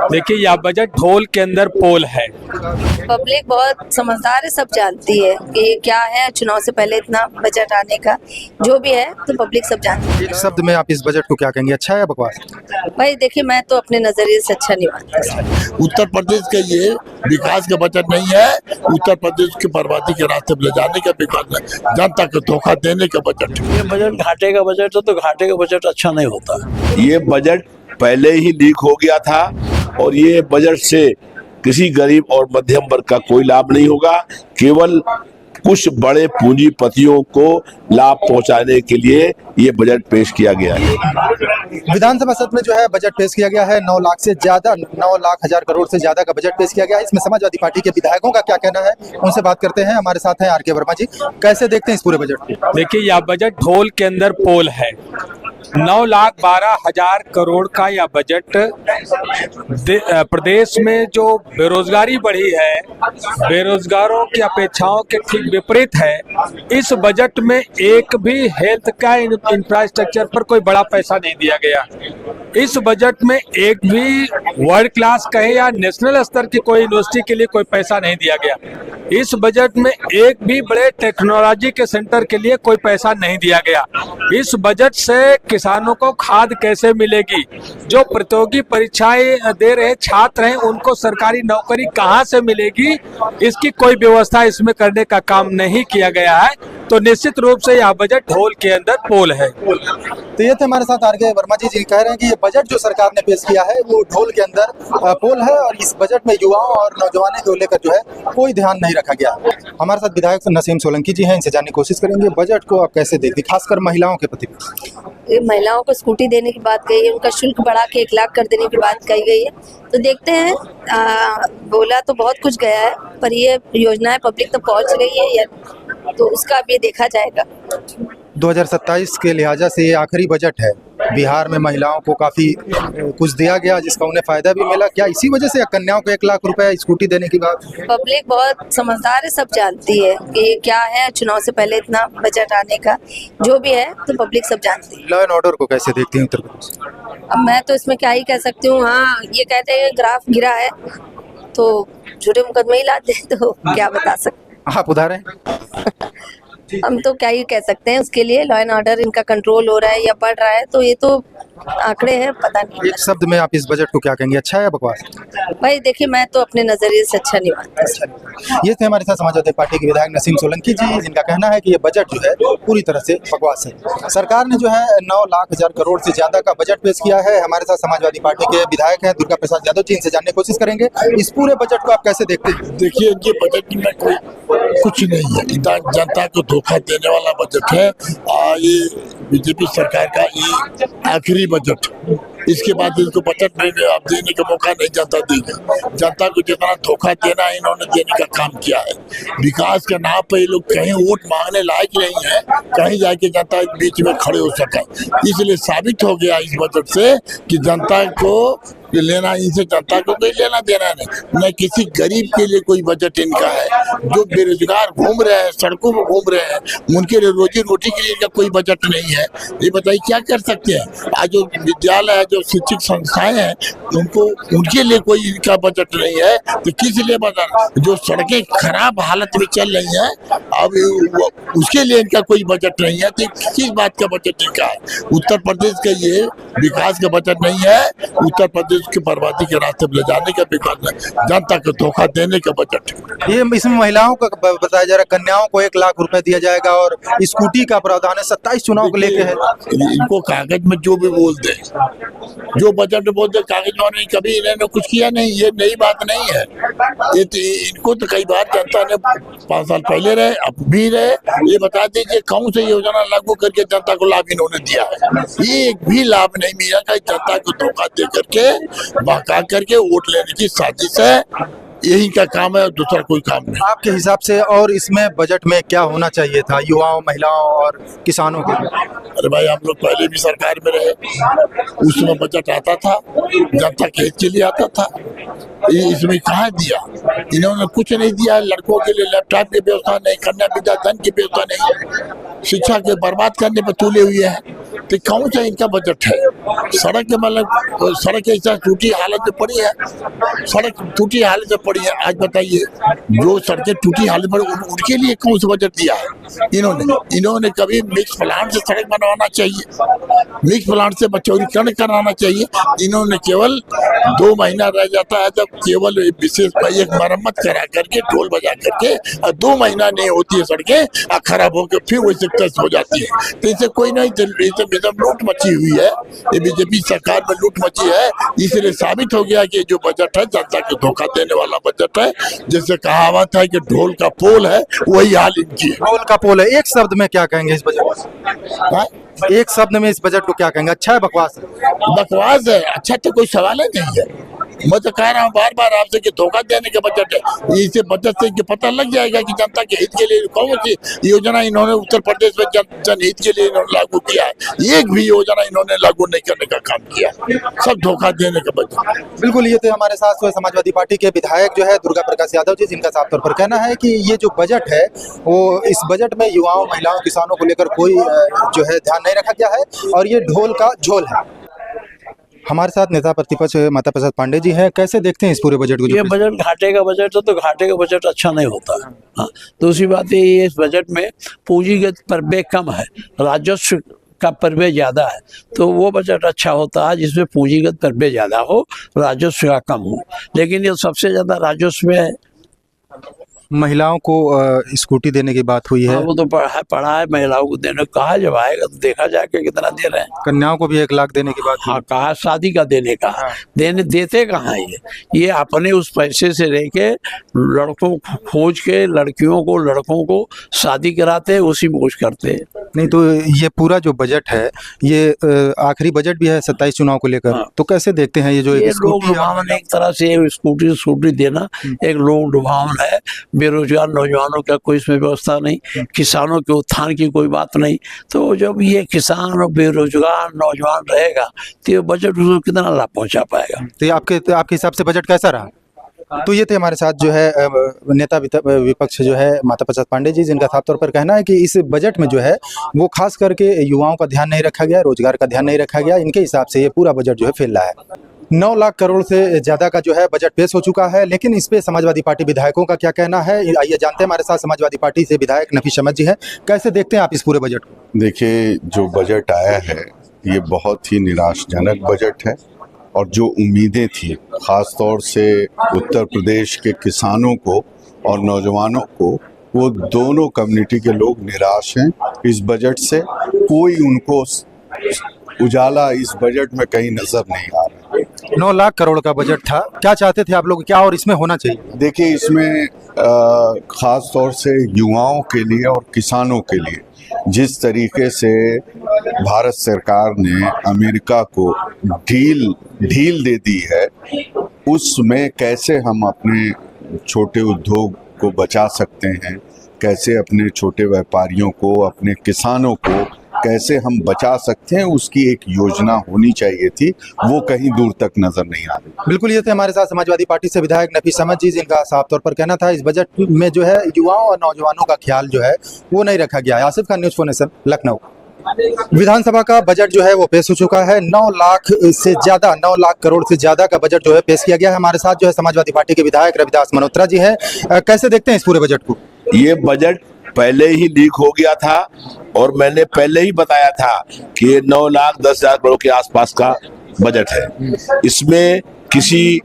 देखिए यह बजट ढोल के अंदर पोल है। पब्लिक बहुत समझदार है, सब जानती है कि क्या है। चुनाव से पहले इतना बजट आने का जो भी है तो पब्लिक सब जानती है। एक शब्द में आप इस बजट को क्या कहेंगे, अच्छा है या बकवास? भाई देखिए, मैं तो अपने नजरिए से अच्छा नहीं मानता। उत्तर प्रदेश का ये विकास का बजट नहीं है, उत्तर प्रदेश की बर्बादी के रास्ते पर ले जाने का विकास है, जनता को धोखा देने का बजट। ये बजट घाटे का बजट है, तो घाटे का बजट अच्छा नहीं होता। ये बजट पहले ही लीक हो गया था और ये बजट से किसी गरीब और मध्यम वर्ग का कोई लाभ नहीं होगा, केवल कुछ बड़े पूंजीपतियों को लाभ पहुंचाने के लिए ये बजट पेश किया गया है। विधानसभा सत्र में जो है बजट पेश किया गया है, 9 लाख से ज्यादा, 9 लाख हजार करोड़ से ज्यादा का बजट पेश किया गया है। इसमें समाजवादी पार्टी के विधायकों का क्या कहना है, उनसे बात करते हैं। हमारे साथ हैं आर.के. वर्मा जी। कैसे देखते हैं इस पूरे बजट को? देखिए यह बजट ढोल के अंदर पोल है। 9,12,000 करोड़ का यह बजट प्रदेश में जो बेरोजगारी बढ़ी है, बेरोजगारों की अपेक्षाओं के ठीक विपरीत है। इस बजट में एक भी हेल्थ का इंफ्रास्ट्रक्चर पर कोई बड़ा पैसा नहीं दिया गया। इस बजट में एक भी वर्ल्ड क्लास कहे या नेशनल स्तर की कोई यूनिवर्सिटी के लिए कोई पैसा नहीं दिया गया। इस बजट में एक भी बड़े टेक्नोलॉजी के सेंटर के लिए कोई पैसा नहीं दिया गया। इस बजट से किसानों को खाद कैसे मिलेगी, जो प्रतियोगी परीक्षाएं दे रहे छात्र हैं उनको सरकारी नौकरी कहां से मिलेगी, इसकी कोई व्यवस्था इसमें करने का काम नहीं किया गया है। तो निश्चित रूप से यह बजट ढोल के अंदर पोल है। तो ये थे हमारे साथ आर.के. वर्मा जी। कह रहे हैं कि ये बजट जो सरकार ने पेश किया है वो ढोल के अंदर पोल है और इस बजट में युवाओं और नौजवानों को लेकर जो है कोई ध्यान नहीं रखा गया। हमारे साथ विधायक नसीम सोलंकी जी हैं, इनसे जानने की कोशिश करेंगे बजट को आप कैसे देखते, खासकर महिलाओं के प्रति। महिलाओं को स्कूटी देने की बात कही है, उनका शुल्क बढ़ा के 1 लाख कर देने की बात कही गई है। तो देखते हैं, बोला तो बहुत कुछ गया है पर ये योजनाएं पब्लिक तक पहुंच रही है या तो उसका भी देखा जाएगा। 2027 के लिहाजा से ये आखिरी बजट है। बिहार में महिलाओं को काफी कुछ दिया गया जिसका उन्हें फायदा भी मिला। क्या इसी वजह से कन्याओं को 1 लाख रुपए स्कूटी देने की बात? पब्लिक बहुत समझदार है, सब जानती है कि क्या है। चुनाव से पहले इतना बजट आने का जो भी है तो पब्लिक सब जानती है। लॉ एंड ऑर्डर को कैसे देखते हैं उत्तर प्रदेश? अब मैं तो इसमें क्या ही कह सकती हूँ। हाँ, ये कहते हैं ग्राफ गिरा है तो झूठे मुकदमे ही लाते हैं, तो क्या बता सकते आप उधार हैं? हम तो क्या ही कह सकते हैं उसके लिए। लॉ एंड ऑर्डर इनका कंट्रोल हो रहा है या बढ़ रहा है तो ये तो आंकड़े हैं, पता नहीं। एक शब्द में आप इस बजट को क्या कहेंगे, अच्छा है या बकवास? भाई देखिए, मैं तो अपने नजरिए से अच्छा नहीं मानता। ये थे हमारे साथ समाजवादी पार्टी के विधायक नसीम सोलंकी जी, जिनका कहना है कि ये बजट जो है पूरी तरह से बकवास है। सरकार ने जो है 9 लाख हजार करोड़ से ज्यादा का बजट पेश किया है। हमारे साथ समाजवादी पार्टी के विधायक हैं दुर्गा प्रसाद यादव जी, इनसे जानने की कोशिश करेंगे इस पूरे बजट को आप कैसे देखते हैं? देखिए, ये बजट में कोई कुछ नहीं है, जनता को धोखा देने वाला बजट है। ये बीजेपी सरकार का ये आखिरी बजट, इसके बाद इनको बजट में अब देने का मौका नहीं जनता देगा। जनता को जितना धोखा देना है इन्होंने देने का काम किया है। विकास के नाम पे ये लोग कहीं वोट मांगने लायक नहीं है, कहीं जाके जनता बीच में खड़े हो सके। इसलिए साबित हो गया इस बजट से कि जनता को लेना, इनसे जनता को कोई लेना देना नहीं, न किसी गरीब के लिए कोई बजट इनका है। जो बेरोजगार घूम रहे हैं, सड़कों में घूम रहे हैं, उनके लिए रोजी रोटी के लिए इनका कोई बजट नहीं है। ये बताइए क्या कर सकते हैं? आज जो विद्यालय है, जो शिक्षक संस्थाएं हैं, उनको उनके लिए कोई इनका बजट नहीं है तो किस लिए बजट? जो सड़कें खराब हालत में चल रही हैं अब उसके लिए इनका कोई बजट नहीं है, तो किस बात का बजट इनका है? उत्तर प्रदेश का ये विकास का बजट नहीं है, उत्तर प्रदेश की बर्बादी के रास्ते पर ले जाने का विकास है, जनता को धोखा देने का बजट। ये इसमें महिलाओं का बताया जा रहा है, कन्याओं को 1 लाख रुपए दिया जाएगा और स्कूटी का प्रावधान है। 27 चुनाव को लेके है। इनको कागज में जो भी बोल दे, जो बजट में बोल दे, कागज में कभी इन्होंने कुछ किया नहीं। ये नई बात नहीं है। ये तो इनको तो कई बार जनता ने 5 साल पहले रहे, अब भी रहे। ये बता दीजिए कौन सी योजना लागू करके जनता को लाभ इन्होंने दिया है? एक भी लाभ नहीं मिला। जनता को धोखा दे करके, बहका करके वोट लेने की साजिश है। यही का काम है, दूसरा कोई काम नहीं। आपके हिसाब से और इसमें बजट में क्या होना चाहिए था युवाओं, महिलाओं और किसानों के लिए? अरे भाई, हम लोग पहले भी सरकार में रहे, उसमें बजट आता था, जनता के हित के लिए आता था। इसमें कहाँ दिया? इन्होंने कुछ नहीं दिया। लड़कों के लिए लैपटॉप की व्यवस्था नहीं, कन्या विद्याधन की व्यवस्था नहीं, शिक्षा के बर्बाद करने पर तुले हुए हैं। तो कौन सा इनका बजट है? सड़क के मतलब सड़क ऐसा टूटी हालत में पड़ी है, सड़क टूटी हालत में पड़ी है। आज बताइए, जो सड़कें टूटी हालत में उनके लिए कौन सा बजट दिया है इन्होंने कभी मिक्स प्लांट से सड़क बनवाना चाहिए, मिक्स प्लांट से बचौरीकरण कराना चाहिए। इन्होंने केवल 2 महीना रह जाता है जब केवल विशेष एक मरम्मत करा करके ढोल बजा करके, 2 महीना नहीं होती है सड़कें, खराब होकर फिर वही सक्सेस हो जाती है। तो इसे कोई नहीं, लूट मची हुई है, ये बीजेपी सरकार में लूट मची है। इसलिए साबित हो गया कि जो बजट है जनता को धोखा देने वाला बजट है। जैसे कहावत है कि ढोल का पोल है, वही हाल इनकी है। ढोल का पोल है। एक शब्द में क्या कहेंगे इस बजट हाँ? को? एक शब्द में इस बजट को क्या कहेंगे? अच्छा है, बकवास है? बकवास है। अच्छा तो कोई सवाल ही नहीं है। मैं तो कह रहा हूँ बार बार आपसे कि धोखा देने का बजट है। इसे बजट से पता लग जाएगा कि जनता के हित के लिए कौन सी योजना इन्होंने उत्तर प्रदेश में जनहित के लिए इन्होंने लागू किया है। एक भी योजना इन्होंने लागू नहीं करने का काम किया, सब धोखा देने का बजट। बिल्कुल, ये थे हमारे साथ समाजवादी पार्टी के विधायक जो है दुर्गा प्रकाश यादव जी, जिनका साफ तौर पर कहना है कि ये जो बजट है वो इस बजट में युवाओं, महिलाओं, किसानों को लेकर कोई जो है ध्यान नहीं रखा गया है और ये ढोल का झोल है। हमारे साथ नेता प्रतिपक्ष माता प्रसाद पांडे जी हैं। कैसे देखते हैं इस पूरे बजट को? ये बजट घाटे का बजट है, तो घाटे का बजट अच्छा नहीं होता है। हाँ, दूसरी बात ये इस बजट में पूंजीगत प्रव्यय कम है, राजस्व का प्रव्यय ज्यादा है। तो वो बजट अच्छा होता है जिसमें पूंजीगत प्रव्यय ज्यादा हो, राजस्व का कम हो। लेकिन ये सबसे ज्यादा राजस्व में महिलाओं को स्कूटी देने की बात हुई है। वो तो पढ़ा है महिलाओं को देने, कहा जब आएगा तो देखा जाएगा कितना दे रहे हैं। कन्याओं को भी 1 लाख देने की बात हुई। हाँ, कहा शादी का देने का। देते कहाँ है ये अपने उस पैसे से लेके लड़कों को खोज के लड़कियों को लड़कों को शादी कराते हैं, उसी में कुछ करते हैं। नहीं तो ये पूरा जो बजट है ये आखिरी बजट भी है 27 चुनाव को लेकर। हाँ। तो कैसे देखते हैं ये जो ये एक लोग लुभावन, एक तरह से स्कूटी देना एक लोग लुभावन है। बेरोजगार नौजवानों का कोई इसमें व्यवस्था नहीं, किसानों के उत्थान की कोई बात नहीं। तो जब ये किसान और बेरोजगार नौजवान रहेगा तो ये बजट उसको कितना लाभ पहुंचा पाएगा? तो ये आपके हिसाब से बजट कैसा रहा? तो ये थे हमारे साथ जो है नेता विपक्ष जो है माता प्रसाद पांडे जी, जिनका साफ तौर पर कहना है कि इस बजट में जो है वो खास करके युवाओं का ध्यान नहीं रखा गया, रोजगार का ध्यान नहीं रखा गया। इनके हिसाब से ये पूरा बजट जो है फेल रहा है। 9 लाख करोड़ से ज्यादा का जो है बजट पेश हो चुका है, लेकिन इस पे समाजवादी पार्टी विधायकों का क्या कहना है, आइए जानते हैं। हमारे साथ समाजवादी पार्टी से विधायक नफीस अहमद जी हैं। कैसे देखते हैं आप इस पूरे बजट को? देखिए, जो बजट आया है ये बहुत ही निराशाजनक बजट है और जो उम्मीदें थी खास तौर से उत्तर प्रदेश के किसानों को और नौजवानों को, वो दोनों कम्युनिटी के लोग निराश हैं इस बजट से। कोई उनको उजाला इस बजट में कहीं नजर नहीं आ रहा। 9 लाख करोड़ का बजट था, क्या चाहते थे आप लोग, क्या और इसमें होना चाहिए? देखिए, इसमें खास तौर से युवाओं के लिए और किसानों के लिए जिस तरीके से भारत सरकार ने अमेरिका को ढील दे दी है, उसमें कैसे हम अपने छोटे उद्योग को बचा सकते हैं, कैसे अपने छोटे व्यापारियों को, अपने किसानों को कैसे हम बचा सकते हैं, उसकी एक योजना होनी चाहिए थी। वो कहीं दूर तक नजर नहीं आ रही। बिल्कुल, ये थे हमारे साथ समाजवादी पार्टी से विधायक नफीस अहमद जी, जिनका साफ तौर पर कहना था इस बजट में जो है युवाओं और नौजवानों का ख्याल जो है वो नहीं रखा गया है। Asif Khan, news 4 nation, Lucknow. विधानसभा का बजट जो है वो पेश हो चुका है। 9 लाख करोड़ से ज्यादा का बजट जो है पेश किया गया है। हमारे साथ जो है समाजवादी पार्टी के विधायक रविदास मल्होत्रा जी है। कैसे देखते हैं इस पूरे बजट को? ये बजट पहले ही लीक हो गया था और मैंने पहले ही बताया था कि ये 9,10,000 करोड़ के आसपास का बजट है। इसमें किसी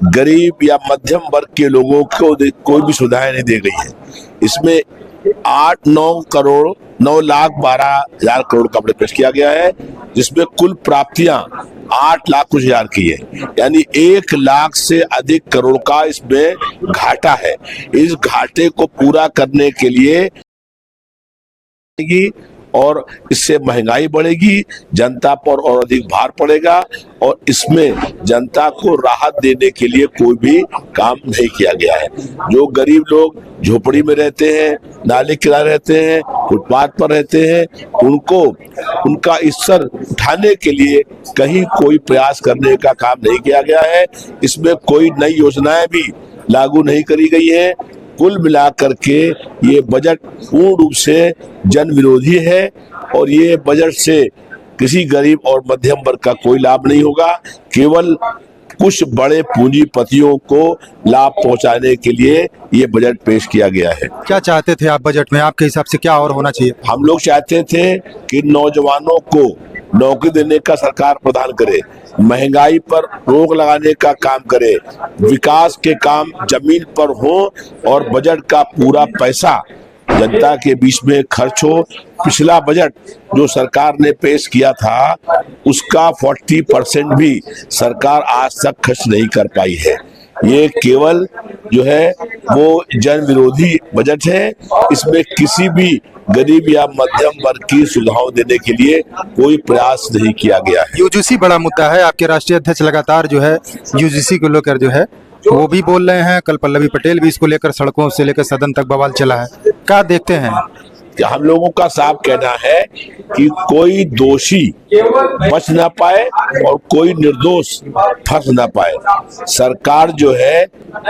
गरीब या मध्यम वर्ग के लोगों को कोई भी सुविधाएं नहीं दी गई है। इसमें 9 लाख 12,000 करोड़ का बजट पेश किया गया है, जिसमें कुल प्राप्तियां 8 लाख कुछ हजार की है, यानी 1 लाख से अधिक करोड़ का इसमें घाटा है। इस घाटे को पूरा करने के लिए और इससे महंगाई बढ़ेगी, जनता पर और अधिक भार पड़ेगा और इसमें जनता को राहत देने के लिए कोई भी काम नहीं किया गया है। जो गरीब लोग झोपड़ी में रहते हैं, नाले किनारे रहते हैं, फुटपाथ पर रहते हैं, उनको उनका स्तर उठाने के लिए कहीं कोई प्रयास करने का काम नहीं किया गया है। इसमें कोई नई योजनाएं भी लागू नहीं करी गई है। कुल मिलाकर के ये बजट पूर्ण रूप से जन विरोधी है और ये बजट से किसी गरीब और मध्यम वर्ग का कोई लाभ नहीं होगा। केवल कुछ बड़े पूंजीपतियों को लाभ पहुंचाने के लिए ये बजट पेश किया गया है। क्या चाहते थे आप बजट में, आपके हिसाब से क्या और होना चाहिए? हम लोग चाहते थे कि नौजवानों को नौकरी देने का सरकार प्रदान करे, महंगाई पर रोक लगाने का काम करे, विकास के काम जमीन पर हो और बजट का पूरा पैसा जनता के बीच में खर्च हो। पिछला बजट जो सरकार ने पेश किया था उसका 40% भी सरकार आज तक खर्च नहीं कर पाई है। ये केवल जो है वो जन विरोधी बजट है। इसमें किसी भी गरीब या मध्यम वर्ग की सुविधाओं देने के लिए कोई प्रयास नहीं किया गया है। यूजीसी बड़ा मुद्दा है, आपके राष्ट्रीय अध्यक्ष लगातार जो है यूजीसी को लेकर जो है वो भी बोल रहे हैं, कल पल्लवी पटेल भी इसको लेकर सड़कों से लेकर सदन तक बवाल चला है, क्या देखते हैं? हम लोगों का साफ कहना है कि कोई दोषी बच ना पाए और कोई निर्दोष फंस ना पाए। सरकार जो है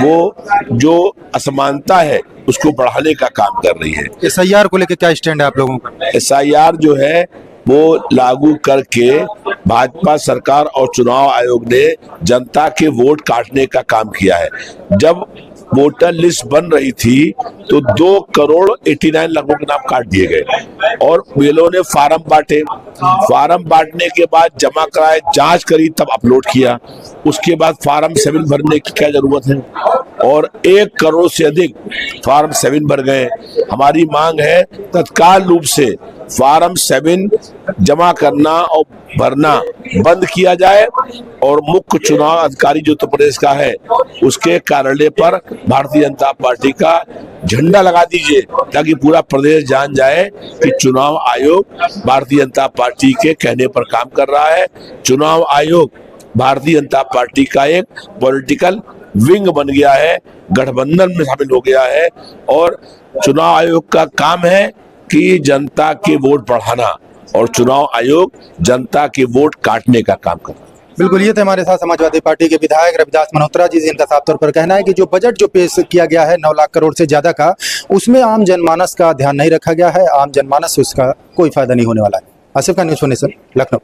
वो जो असमानता है उसको बढ़ाने का काम कर रही है। SIR को लेकर क्या स्टैंड है आप लोगों का? SIR जो है वो लागू करके भाजपा सरकार और चुनाव आयोग ने जनता के वोट काटने का काम किया है। जब वोटर लिस्ट बन रही थी तो 2,89,00,000 लोगों के नाम काट दिए गए और बीएलओ ने फार्म बांटे। फार्म बांटने के बाद जमा कराए, जांच करी, तब अपलोड किया। उसके बाद फार्म 7 भरने की क्या जरूरत है और 1 करोड़ से अधिक फार्म 7 भर गए। हमारी मांग है तत्काल रूप से फार्म 7 जमा करना और भरना बंद किया जाए और मुख्य चुनाव अधिकारी जो उत्तर प्रदेश का है उसके कार्यालय पर भारतीय जनता पार्टी का झंडा लगा दीजिए ताकि पूरा प्रदेश जान जाए कि चुनाव आयोग भारतीय जनता पार्टी के कहने पर काम कर रहा है। चुनाव आयोग भारतीय जनता पार्टी का एक पॉलिटिकल विंग बन गया है, गठबंधन में शामिल हो गया है और चुनाव आयोग का काम है कि जनता के वोट बढ़ाना और चुनाव आयोग जनता के वोट काटने का काम करता है। बिल्कुल, ये थे हमारे साथ समाजवादी पार्टी के विधायक रविदास मल्होत्रा जी, जिनका साफ तौर पर कहना है कि जो बजट जो पेश किया गया है 9 लाख करोड़ से ज्यादा का, उसमें आम जनमानस का ध्यान नहीं रखा गया है, आम जनमानस से उसका कोई फायदा नहीं होने वाला है। आसिफ का न्यूज़ 24 लखनऊ।